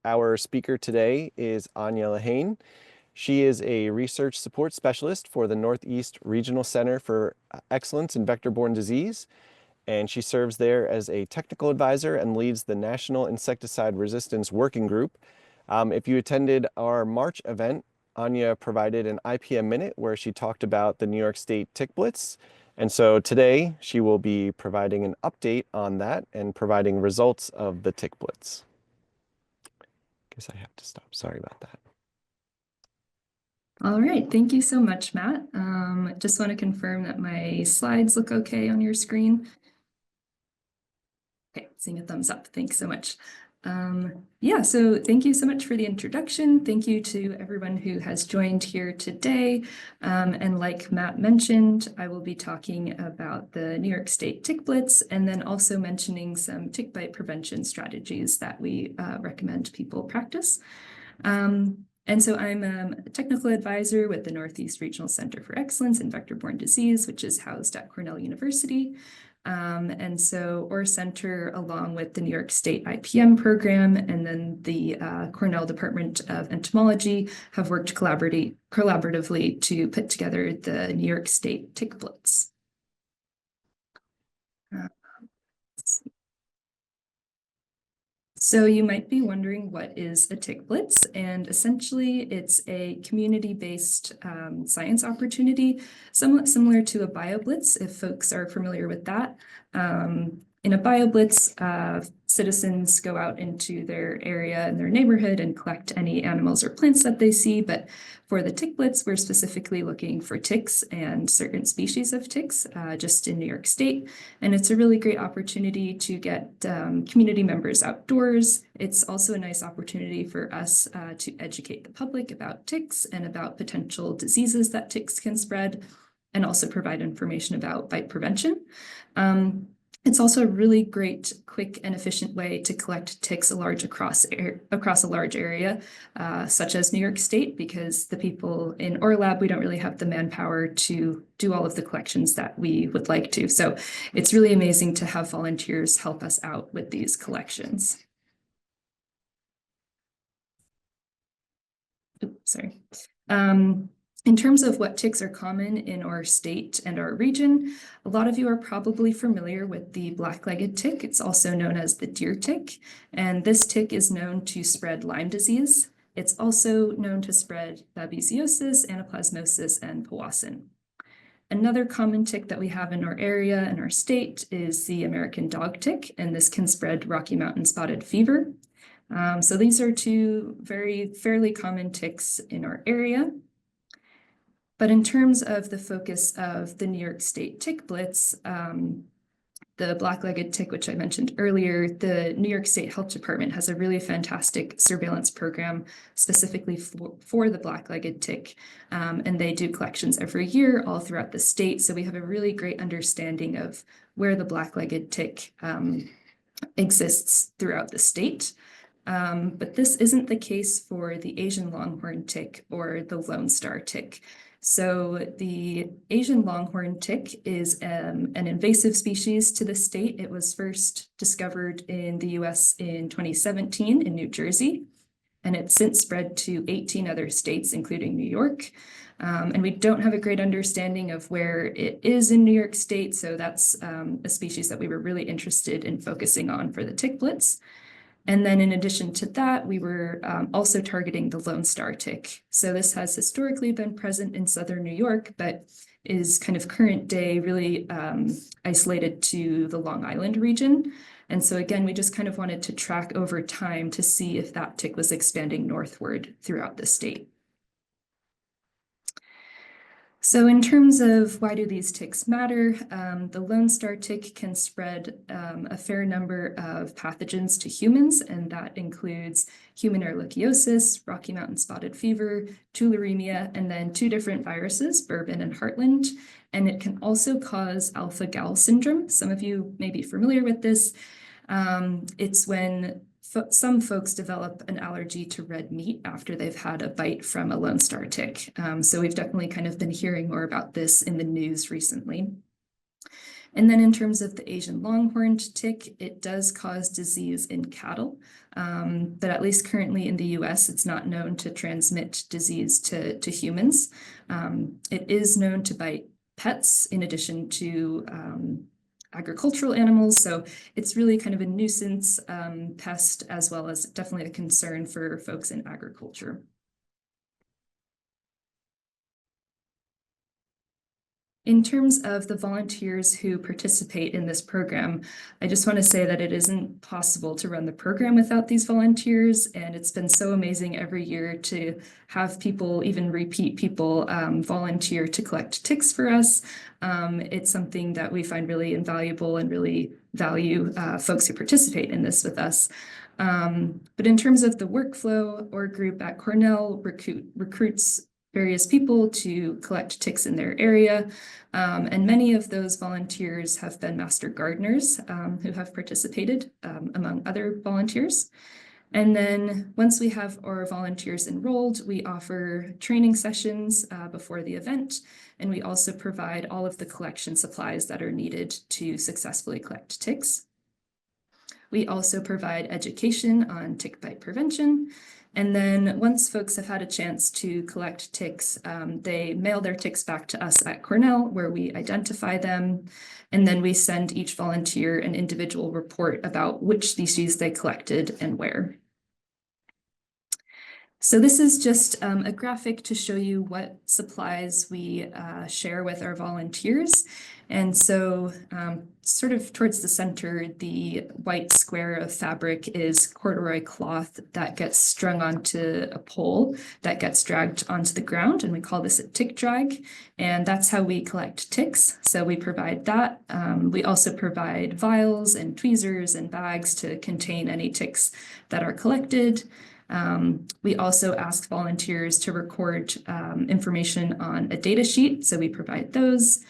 Our speaker today is Anya Lehane. She is a research support specialist for the Northeast Regional Center for Excellence in Vector-Borne Disease, and she serves there as a technical advisor and leads the National Insecticide Resistance Working Group. If you attended our March event, Anya provided an IPM Minute where she talked about the New York State Tick Blitz. And so today she will be providing an update on that and providing results of the Tick Blitz. Guess I have to stop. Sorry about that. All right, thank you so much, Matt. Just want to confirm that my slides look okay on your screen. Okay, seeing a thumbs up. Thanks so much. Yeah, so thank you so much for the introduction. Thank you to everyone who has joined here today. And like Matt mentioned, I will be talking about the New York State Tick Blitz and then also mentioning some tick bite prevention strategies that we recommend people practice. And so I'm a technical advisor with the Northeast Regional Center for Excellence in Vector-Borne Disease, which is housed at Cornell University. And so our center, along with the New York State IPM program and then the Cornell Department of Entomology, have worked collaboratively to put together the New York State Tick Blitz. So you might be wondering, what is a Tick Blitz? And essentially, it's a community-based science opportunity, somewhat similar to a BioBlitz, if folks are familiar with that. In a BioBlitz, citizens go out into their area and their neighborhood and collect any animals or plants that they see. But for the Tick Blitz, we're specifically looking for ticks and certain species of ticks just in New York State. And it's a really great opportunity to get community members outdoors. It's also a nice opportunity for us to educate the public about ticks and about potential diseases that ticks can spread, and also provide information about bite prevention. It's also a really great, quick, and efficient way to collect ticks across a large area, such as New York State, because the people in our lab, we don't really have the manpower to do all of the collections that we would like to. So it's really amazing to have volunteers help us out with these collections. Oops, sorry. In terms of what ticks are common in our state and our region, a lot of you are probably familiar with the black-legged tick. It's also known as the deer tick, and this tick is known to spread Lyme disease. It's also known to spread babesiosis, anaplasmosis, and powassan. Another common tick that we have in our area and our state is the American dog tick, and this can spread Rocky Mountain spotted fever. So these are two fairly common ticks in our area. But in terms of the focus of the New York State Tick Blitz, the black-legged tick, which I mentioned earlier, the New York State Health Department has a really fantastic surveillance program specifically for the black-legged tick. And they do collections every year all throughout the state. So we have a really great understanding of where the black-legged tick exists throughout the state. But this isn't the case for the Asian longhorn tick or the Lone Star tick. So the Asian longhorn tick is an invasive species to the state. It was first discovered in the US in 2017 in New Jersey, and it's since spread to 18 other states, including New York. And we don't have a great understanding of where it is in New York State, so that's a species that we were really interested in focusing on for the Tick Blitz. And then in addition to that, we were also targeting the Lone Star tick. So this has historically been present in southern New York, but is kind of current day really isolated to the Long Island region. And so again, we just kind of wanted to track over time to see if that tick was expanding northward throughout the state. So in terms of why do these ticks matter, the Lone Star tick can spread a fair number of pathogens to humans, and that includes human ehrlichiosis, Rocky Mountain spotted fever, tularemia, and then two different viruses, Bourbon and Heartland. And it can also cause alpha-gal syndrome. Some of you may be familiar with this. It's when some folks develop an allergy to red meat after they've had a bite from a Lone Star tick. So we've definitely kind of been hearing more about this in the news recently. And then in terms of the Asian longhorned tick, it does cause disease in cattle, but at least currently in the US, it's not known to transmit disease to humans. It is known to bite pets in addition to agricultural animals. So it's really kind of a nuisance pest, as well as definitely a concern for folks in agriculture. In terms of the volunteers who participate in this program, I just want to say that it isn't possible to run the program without these volunteers, and it's been so amazing every year to have people, even repeat people, volunteer to collect ticks for us. It's something that we find really invaluable and really value folks who participate in this with us. But in terms of the workflow, our group at Cornell recruits various people to collect ticks in their area. And many of those volunteers have been master gardeners who have participated among other volunteers. And then once we have our volunteers enrolled, we offer training sessions before the event. And we also provide all of the collection supplies that are needed to successfully collect ticks. We also provide education on tick bite prevention. And then once folks have had a chance to collect ticks, they mail their ticks back to us at Cornell, where we identify them. And then we send each volunteer an individual report about which species they collected and where. So this is just a graphic to show you what supplies we share with our volunteers. And so sort of towards the center, the white square of fabric is corduroy cloth that gets strung onto a pole that gets dragged onto the ground. And we call this a tick drag. And that's how we collect ticks. So we provide that. We also provide vials and tweezers and bags to contain any ticks that are collected. We also ask volunteers to record information on a data sheet, so we provide those.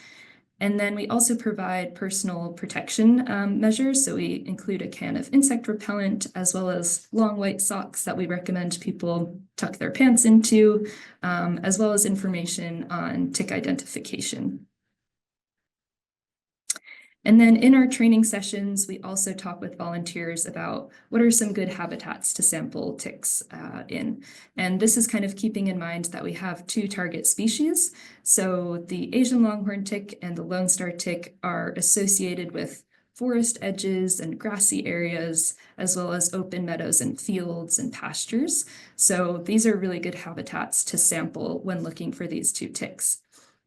And then we also provide personal protection measures. So we include a can of insect repellent, as well as long white socks that we recommend people tuck their pants into, as well as information on tick identification. And then in our training sessions, we also talk with volunteers about what are some good habitats to sample ticks in. And this is kind of keeping in mind that we have two target species. So the Asian longhorn tick and the Lone Star tick are associated with forest edges and grassy areas, as well as open meadows and fields and pastures. So these are really good habitats to sample when looking for these two ticks.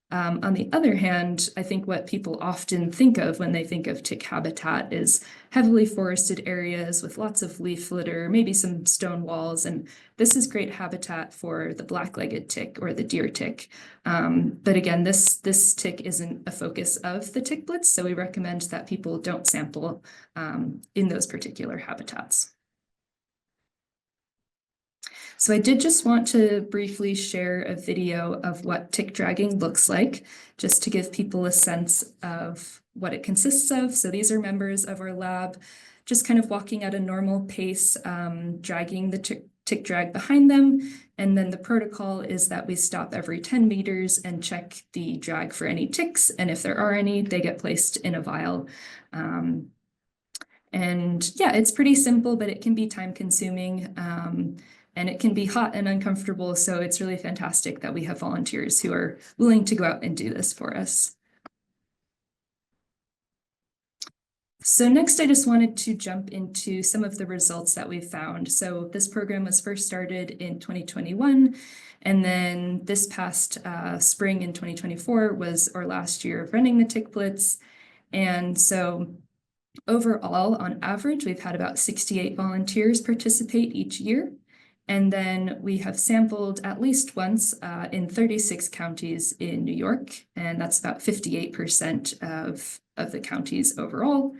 On the other hand, I think what people often think of when they think of tick habitat is heavily forested areas with lots of leaf litter, maybe some stone walls, and this is great habitat for the black-legged tick or the deer tick. But again, this tick isn't a focus of the Tick Blitz, so we recommend that people don't sample in those particular habitats. So I did just want to briefly share a video of what tick dragging looks like, just to give people a sense of what it consists of. So these are members of our lab, just kind of walking at a normal pace, dragging the tick drag behind them. And then the protocol is that we stop every 10 meters and check the drag for any ticks. And if there are any, they get placed in a vial. And yeah, it's pretty simple, but it can be time consuming. And it can be hot and uncomfortable. So it's really fantastic that we have volunteers who are willing to go out and do this for us. So next, I just wanted to jump into some of the results that we found. So this program was first started in 2021. And then this past spring in 2024 was our last year of running the Tick Blitz. And so overall, on average, we've had about 68 volunteers participate each year. And then we have sampled at least once in 36 counties in New York, and that's about 58% of the counties overall.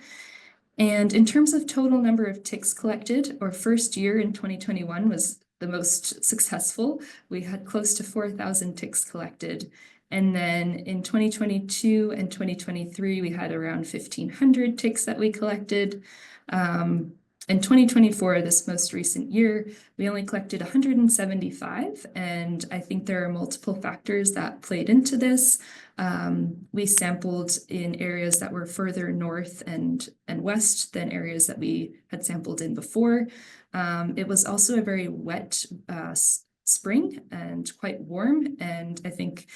And in terms of total number of ticks collected, our first year in 2021 was the most successful. We had close to 4,000 ticks collected. And then in 2022 and 2023, we had around 1,500 ticks that we collected. In 2024, this most recent year, we only collected 175, and I think there are multiple factors that played into this. We sampled in areas that were further north and west than areas that we had sampled in before. It was also a very wet spring and quite warm, and I think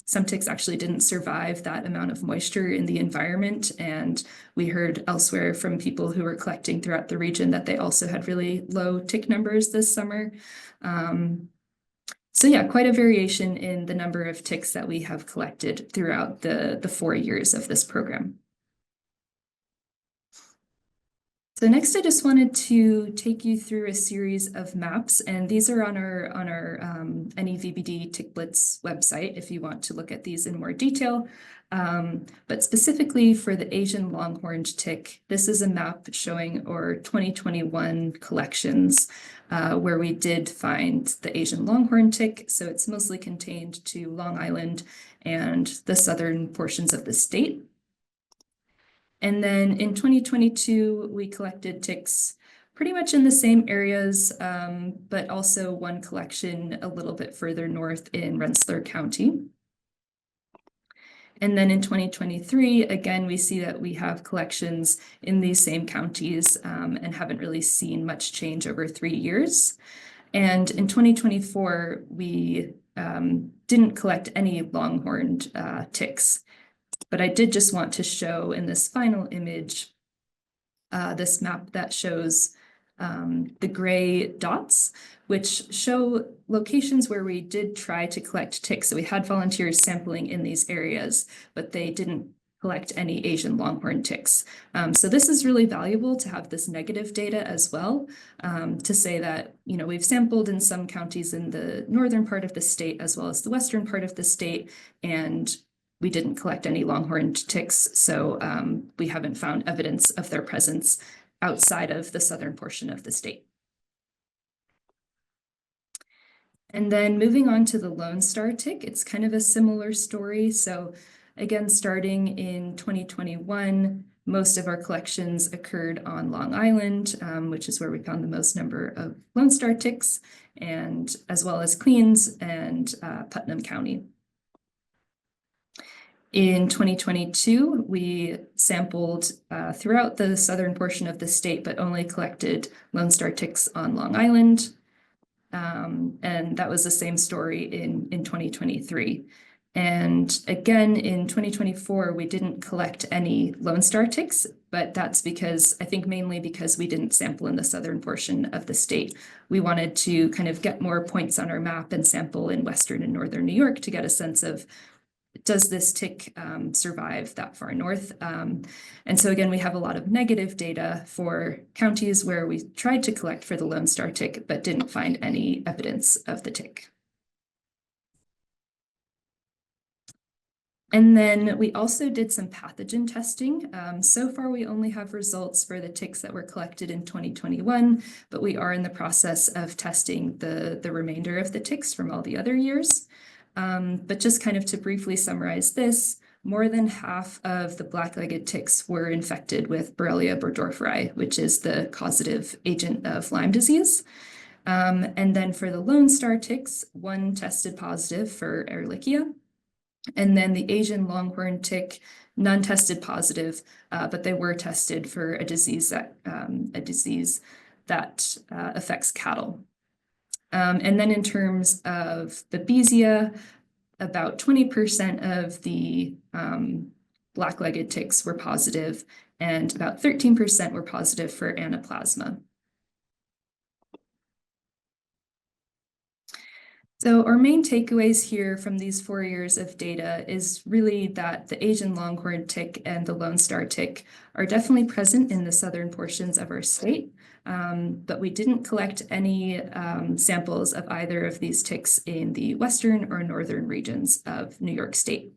some ticks actually didn't survive that amount of moisture in the environment. And we heard elsewhere from people who were collecting throughout the region that they also had really low tick numbers this summer. So yeah, quite a variation in the number of ticks that we have collected throughout the 4 years of this program. So next, I just wanted to take you through a series of maps, and these are on our NEVBD Tick Blitz website if you want to look at these in more detail. But specifically for the Asian longhorned tick, this is a map showing our 2021 collections where we did find the Asian longhorn tick. So it's mostly contained to Long Island and the southern portions of the state. And then in 2022, we collected ticks pretty much in the same areas, but also one collection a little bit further north in Rensselaer County. And then in 2023, again, we see that we have collections in these same counties and haven't really seen much change over 3 years. And in 2024, we didn't collect any longhorned ticks. But I did just want to show in this final image, this map that shows the gray dots, which show locations where we did try to collect ticks. So we had volunteers sampling in these areas, but they didn't collect any Asian longhorn ticks. So this is really valuable to have this negative data as well, to say that, you know, we've sampled in some counties in the northern part of the state as well as the western part of the state, and we didn't collect any longhorned ticks, so we haven't found evidence of their presence outside of the southern portion of the state. And then moving on to the Lone Star tick, it's kind of a similar story. So again, starting in 2021, most of our collections occurred on Long Island, which is where we found the most number of Lone Star ticks, and as well as Queens and Putnam County. In 2022, we sampled throughout the southern portion of the state, but only collected Lone Star ticks on Long Island. And that was the same story in 2023. And again, in 2024, we didn't collect any Lone Star ticks, but that's because, I think mainly because we didn't sample in the southern portion of the state. We wanted to kind of get more points on our map and sample in western and northern New York to get a sense of, does this tick survive that far north? And so again, we have a lot of negative data for counties where we tried to collect for the Lone Star tick, but didn't find any evidence of the tick. And then we also did some pathogen testing. So far, we only have results for the ticks that were collected in 2021, but we are in the process of testing the remainder of the ticks from all the other years. But just kind of to briefly summarize this, more than half of the black-legged ticks were infected with Borrelia burgdorferi, which is the causative agent of Lyme disease. And then for the Lone Star ticks, one tested positive for Ehrlichia. And then the Asian longhorn tick, none tested positive, but they were tested for a disease that affects cattle. And then in terms of the Babesia, about 20% of the black-legged ticks were positive, and about 13% were positive for Anaplasma. So our main takeaways here from these 4 years of data is really that the Asian longhorn tick and the Lone Star tick are definitely present in the southern portions of our state, but we didn't collect any samples of either of these ticks in the western or northern regions of New York State.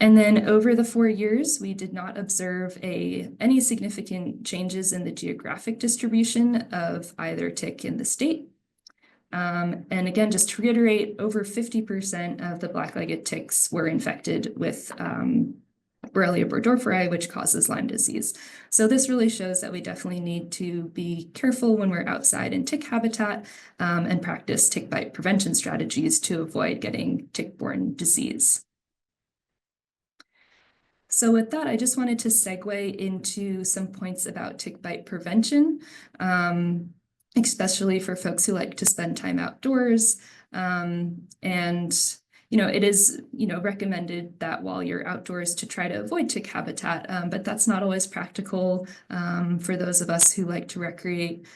And then over the 4 years, we did not observe any significant changes in the geographic distribution of either tick in the state. And again, just to reiterate, over 50% of the black-legged ticks were infected with Borrelia burgdorferi, which causes Lyme disease. So this really shows that we definitely need to be careful when we're outside in tick habitat and practice tick bite prevention strategies to avoid getting tick-borne disease. So with that, I just wanted to segue into some points about tick bite prevention, especially for folks who like to spend time outdoors. It is, recommended that while you're outdoors to try to avoid tick habitat, but that's not always practical for those of us who like to recreate,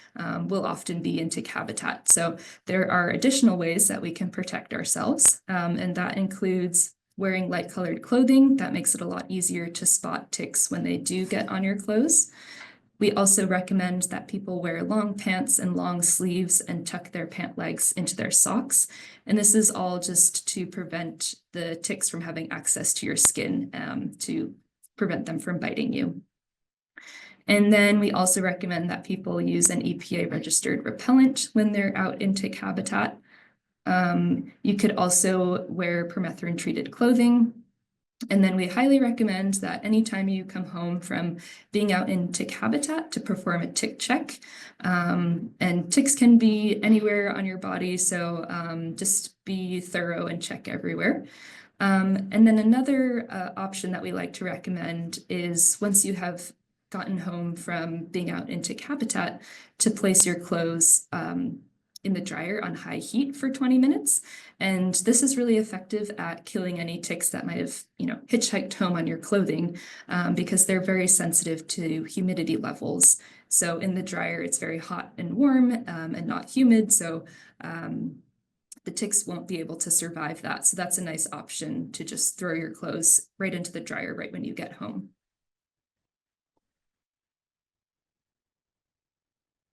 will often be in tick habitat. So there are additional ways that we can protect ourselves, and that includes wearing light-colored clothing. That makes it a lot easier to spot ticks when they do get on your clothes. We also recommend that people wear long pants and long sleeves and tuck their pant legs into their socks. And this is all just to prevent the ticks from having access to your skin, to prevent them from biting you. And then we also recommend that people use an EPA-registered repellent when they're out in tick habitat. You could also wear permethrin-treated clothing. And then we highly recommend that anytime you come home from being out in tick habitat to perform a tick check. And ticks can be anywhere on your body, so just be thorough and check everywhere. And then another option that we like to recommend is once you have gotten home from being out in tick habitat, to place your clothes in the dryer on high heat for 20 minutes. And this is really effective at killing any ticks that might have, hitchhiked home on your clothing, because they're very sensitive to humidity levels. So in the dryer, it's very hot and warm and not humid. So the ticks won't be able to survive that. So that's a nice option to just throw your clothes right into the dryer right when you get home.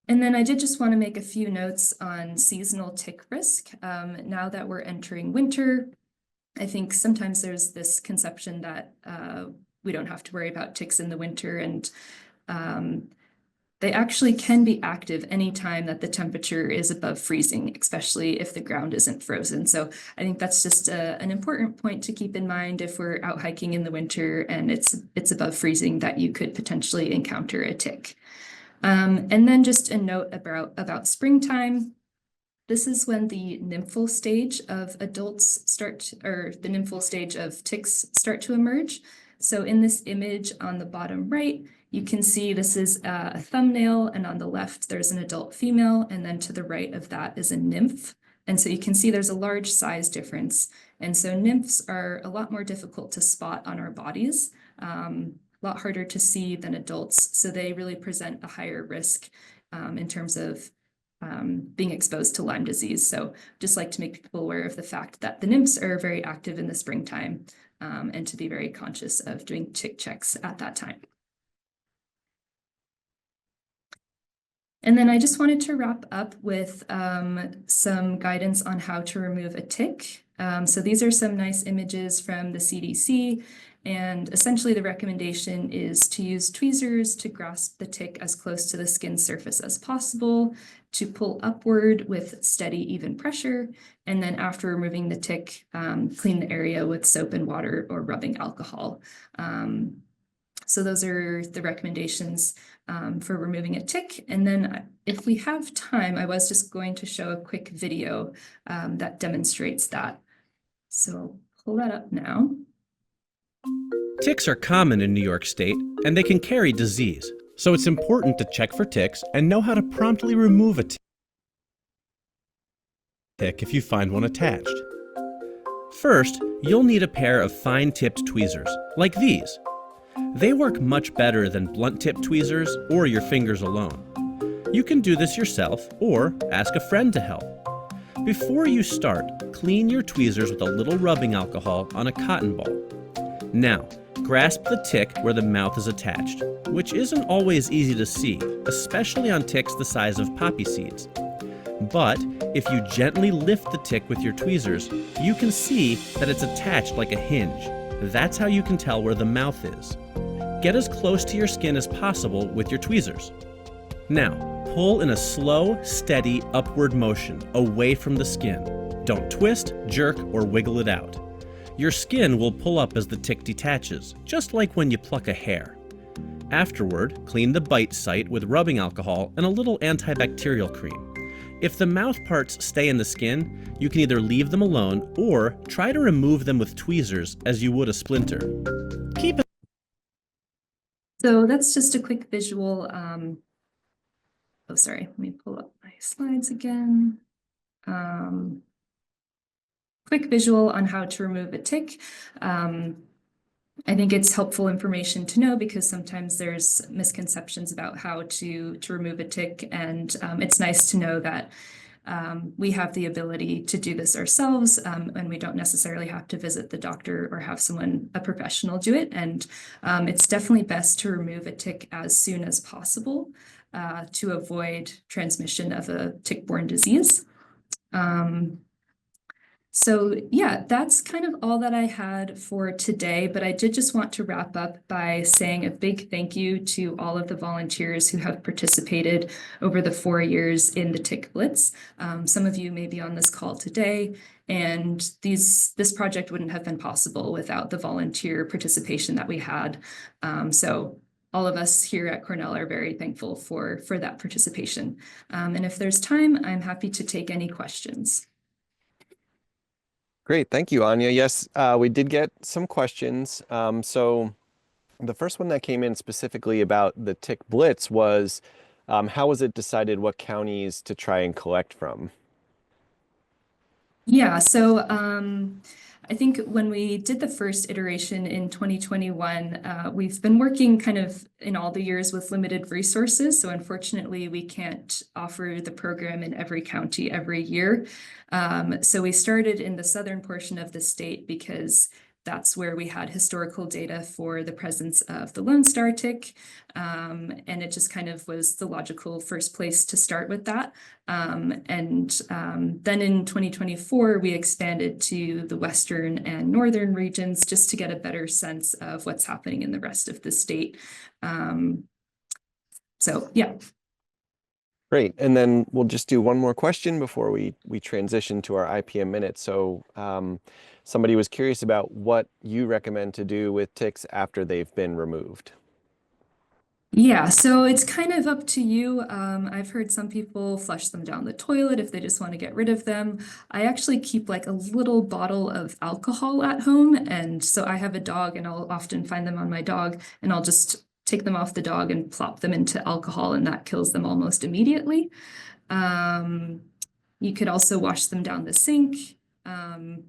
And then I did just want to make a few notes on seasonal tick risk. Now that we're entering winter, I think sometimes there's this conception that we don't have to worry about ticks in the winter, and they actually can be active anytime that the temperature is above freezing, especially if the ground isn't frozen. So I think that's just an important point to keep in mind if we're out hiking in the winter and it's above freezing, that you could potentially encounter a tick. And then just a note about springtime. This is when the nymphal stage of adults the nymphal stage of ticks start to emerge. So in this image on the bottom right, you can see this is a thumbnail, and on the left, there's an adult female, and then to the right of that is a nymph. And so you can see there's a large size difference. And so nymphs are a lot more difficult to spot on our bodies. A lot harder to see than adults, so they really present a higher risk in terms of being exposed to Lyme disease. So just like to make people aware of the fact that the nymphs are very active in the springtime, and to be very conscious of doing tick checks at that time. And then I just wanted to wrap up with some guidance on how to remove a tick. So these are some nice images from the CDC. And essentially the recommendation is to use tweezers to grasp the tick as close to the skin surface as possible, to pull upward with steady, even pressure, and then after removing the tick, clean the area with soap and water or rubbing alcohol. So those are the recommendations for removing a tick. And then if we have time, I was just going to show a quick video that demonstrates that. So I'll pull that up now. Ticks are common in New York State, and they can carry disease. So it's important to check for ticks and know how to promptly remove a tick if you find one attached. First, you'll need a pair of fine-tipped tweezers, like these. They work much better than blunt-tipped tweezers or your fingers alone. You can do this yourself or ask a friend to help. Before you start, clean your tweezers with a little rubbing alcohol on a cotton ball. Now, grasp the tick where the mouth is attached, which isn't always easy to see, especially on ticks the size of poppy seeds. But if you gently lift the tick with your tweezers, you can see that it's attached like a hinge. That's how you can tell where the mouth is. Get as close to your skin as possible with your tweezers. Now, pull in a slow, steady upward motion away from the skin. Don't twist, jerk, or wiggle it out. Your skin will pull up as the tick detaches, just like when you pluck a hair. Afterward, clean the bite site with rubbing alcohol and a little antibacterial cream. If the mouth parts stay in the skin, you can either leave them alone or try to remove them with tweezers as you would a splinter. So that's just a quick visual. Oh, sorry, let me pull up my slides again. Quick visual on how to remove a tick. I think it's helpful information to know because sometimes there's misconceptions about how to remove a tick, and it's nice to know that we have the ability to do this ourselves, and we don't necessarily have to visit the doctor or have a professional do it. And it's definitely best to remove a tick as soon as possible to avoid transmission of a tick-borne disease. So yeah, that's kind of all that I had for today, but I did just want to wrap up by saying a big thank you to all of the volunteers who have participated over the 4 years in the Tick Blitz. Some of you may be on this call today, and this project wouldn't have been possible without the volunteer participation that we had. So all of us here at Cornell are very thankful for that participation. And if there's time, I'm happy to take any questions. Great, thank you, Anya. Yes, we did get some questions. So the first one that came in specifically about the Tick Blitz was, how was it decided what counties to try and collect from? Yeah, so I think when we did the first iteration in 2021, we've been working kind of in all the years with limited resources. So unfortunately, we can't offer the program in every county every year. So we started in the southern portion of the state because that's where we had historical data for the presence of the Lone Star tick. And it just kind of was the logical first place to start with that. Then in 2024, we expanded to the western and northern regions just to get a better sense of what's happening in the rest of the state. So yeah. Great, and then we'll just do one more question before we transition to our IPM minute. So somebody was curious about what you recommend to do with ticks after they've been removed. Yeah, so it's kind of up to you. I've heard some people flush them down the toilet if they just want to get rid of them. I actually keep like a little bottle of alcohol at home. And so I have a dog and I'll often find them on my dog and I'll just take them off the dog and plop them into alcohol, and that kills them almost immediately. You could also wash them down the sink.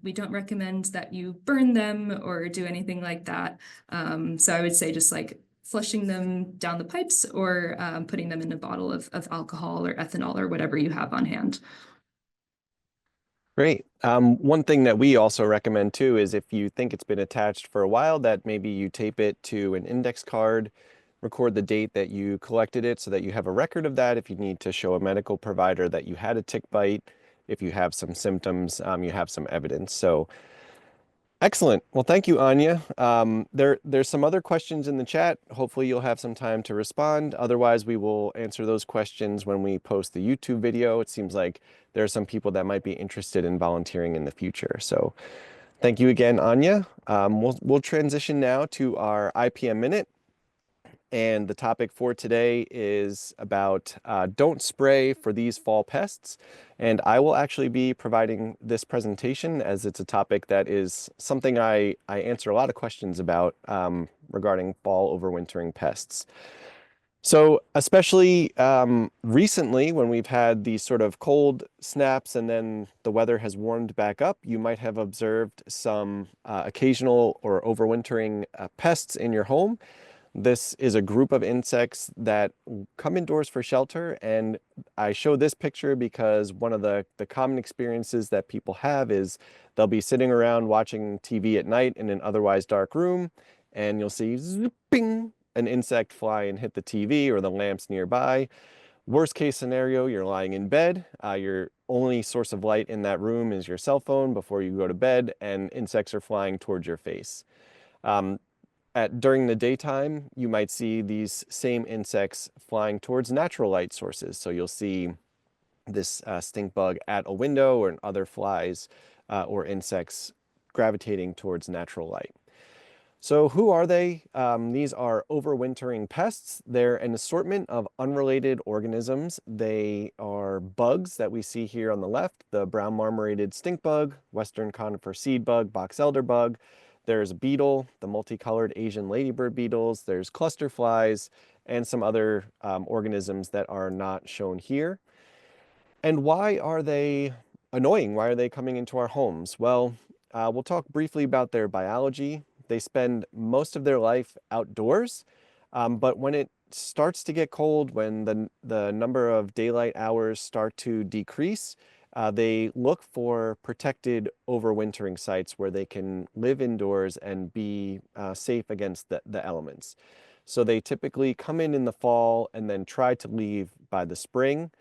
We don't recommend that you burn them or do anything like that. So I would say just like flushing them down the pipes or putting them in a bottle of alcohol or ethanol or whatever you have on hand. Great. One thing that we also recommend too is if you think it's been attached for a while, that maybe you tape it to an index card, record the date that you collected it so that you have a record of that if you need to show a medical provider that you had a tick bite. If you have some symptoms, you have some evidence. So excellent. Well, thank you, Anya. There's some other questions in the chat. Hopefully you'll have some time to respond. Otherwise, we will answer those questions when we post the YouTube video. It seems like there are some people that might be interested in volunteering in the future. So thank you again, Anya. We'll transition now to our IPM minute. And the topic for today is about don't spray for these fall pests. And I will actually be providing this presentation as it's a topic that is something I answer a lot of questions about regarding fall overwintering pests. So especially recently when we've had these sort of cold snaps and then the weather has warmed back up, you might have observed some occasional or overwintering pests in your home. This is a group of insects that come indoors for shelter, and I show this picture because one of the common experiences that people have is they'll be sitting around watching TV at night in an otherwise dark room, and you'll see zipping, an insect fly and hit the TV or the lamps nearby. Worst case scenario, you're lying in bed. Your only source of light in that room is your cell phone before you go to bed, and insects are flying towards your face. During the daytime, you might see these same insects flying towards natural light sources. So you'll see this stink bug at a window or other flies or insects gravitating towards natural light. So who are they? These are overwintering pests. They're an assortment of unrelated organisms. They are bugs that we see here on the left, the brown marmorated stink bug, western conifer seed bug, box elder bug. There's a beetle, the multicolored Asian ladybird beetles. There's cluster flies and some other organisms that are not shown here. And why are they annoying? Why are they coming into our homes? Well, we'll talk briefly about their biology. They spend most of their life outdoors, but when it starts to get cold, when the number of daylight hours start to decrease, they look for protected overwintering sites where they can live indoors and be safe against the elements. So they typically come in the fall and then try to leave by the spring.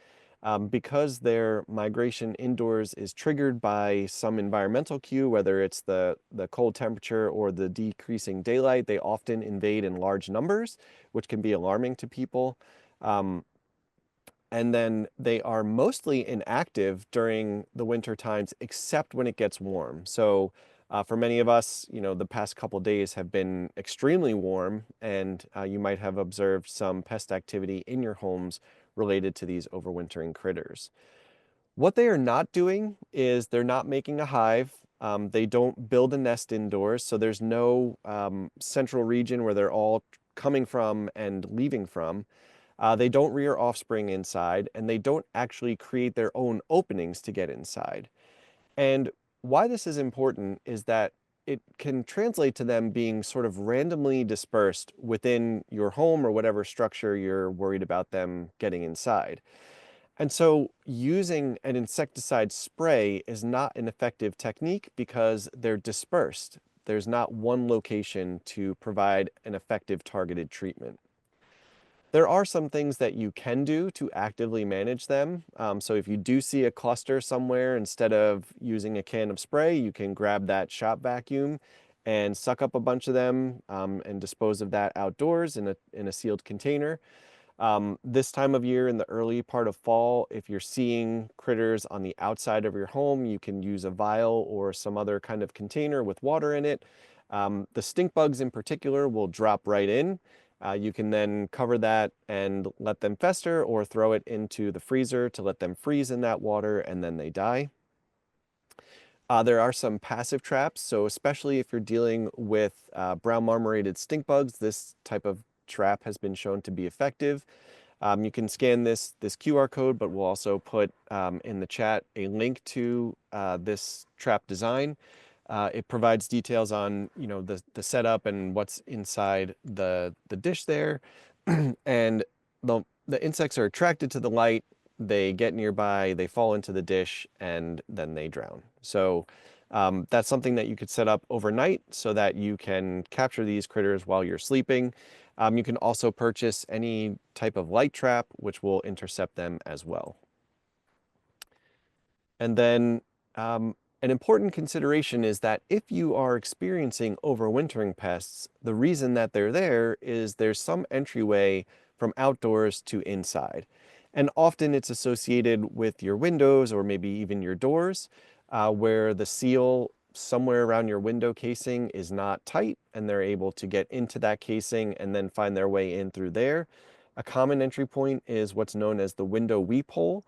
Because their migration indoors is triggered by some environmental cue, whether it's the cold temperature or the decreasing daylight, they often invade in large numbers, which can be alarming to people. And then they are mostly inactive during the winter times, except when it gets warm. So for many of us, the past couple days have been extremely warm, and you might have observed some pest activity in your homes related to these overwintering critters. What they are not doing is they're not making a hive. They don't build a nest indoors, so there's no central region where they're all coming from and leaving from. They don't rear offspring inside, and they don't actually create their own openings to get inside. And why this is important is that it can translate to them being sort of randomly dispersed within your home or whatever structure you're worried about them getting inside. And so using an insecticide spray is not an effective technique because they're dispersed. There's not one location to provide an effective targeted treatment. There are some things that you can do to actively manage them. So if you do see a cluster somewhere, instead of using a can of spray, you can grab that shop vacuum and suck up a bunch of them and dispose of that outdoors in a sealed container. This time of year in the early part of fall, if you're seeing critters on the outside of your home, you can use a vial or some other kind of container with water in it. The stink bugs in particular will drop right in. You can then cover that and let them fester or throw it into the freezer to let them freeze in that water and then they die. There are some passive traps, so especially if you're dealing with brown marmorated stink bugs, this type of trap has been shown to be effective. You can scan this QR code, but we'll also put in the chat a link to this trap design. It provides details on the setup and what's inside the dish there. And the insects are attracted to the light, they get nearby, they fall into the dish, and then they drown. So that's something that you could set up overnight so that you can capture these critters while you're sleeping. You can also purchase any type of light trap, which will intercept them as well. And then an important consideration is that if you are experiencing overwintering pests, the reason that they're there is there's some entryway from outdoors to inside. And often it's associated with your windows or maybe even your doors, where the seal somewhere around your window casing is not tight and they're able to get into that casing and then find their way in through there. A common entry point is what's known as the window weep hole.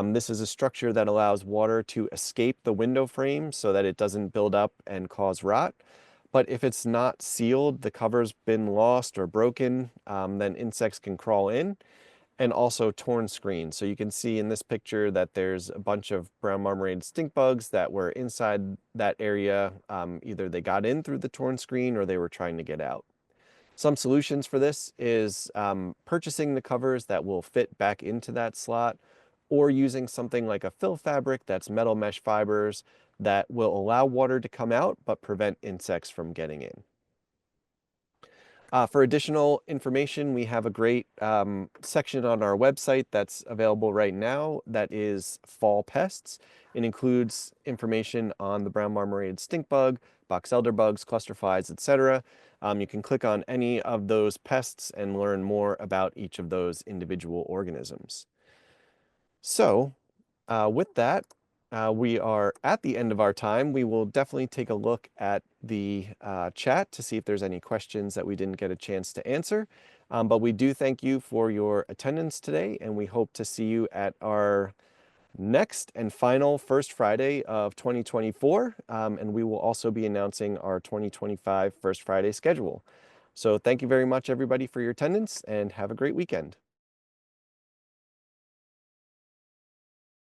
This is a structure that allows water to escape the window frame so that it doesn't build up and cause rot. But if it's not sealed, the cover's been lost or broken, then insects can crawl in. And also torn screens. So you can see in this picture that there's a bunch of brown marmorated stink bugs that were inside that area. Either they got in through the torn screen or they were trying to get out. Some solutions for this is purchasing the covers that will fit back into that slot, or using something like a fill fabric that's metal mesh fibers that will allow water to come out but prevent insects from getting in. For additional information, we have a great section on our website that's available right now that is fall pests. It includes information on the brown marmorated stink bug, box elder bugs, cluster flies, etc. You can click on any of those pests and learn more about each of those individual organisms. So with that, we are at the end of our time. We will definitely take a look at the chat to see if there's any questions that we didn't get a chance to answer. But we do thank you for your attendance today, and we hope to see you at our next and final First Friday of 2024. And we will also be announcing our 2025 First Friday schedule. So thank you very much, everybody, for your attendance, and have a great weekend.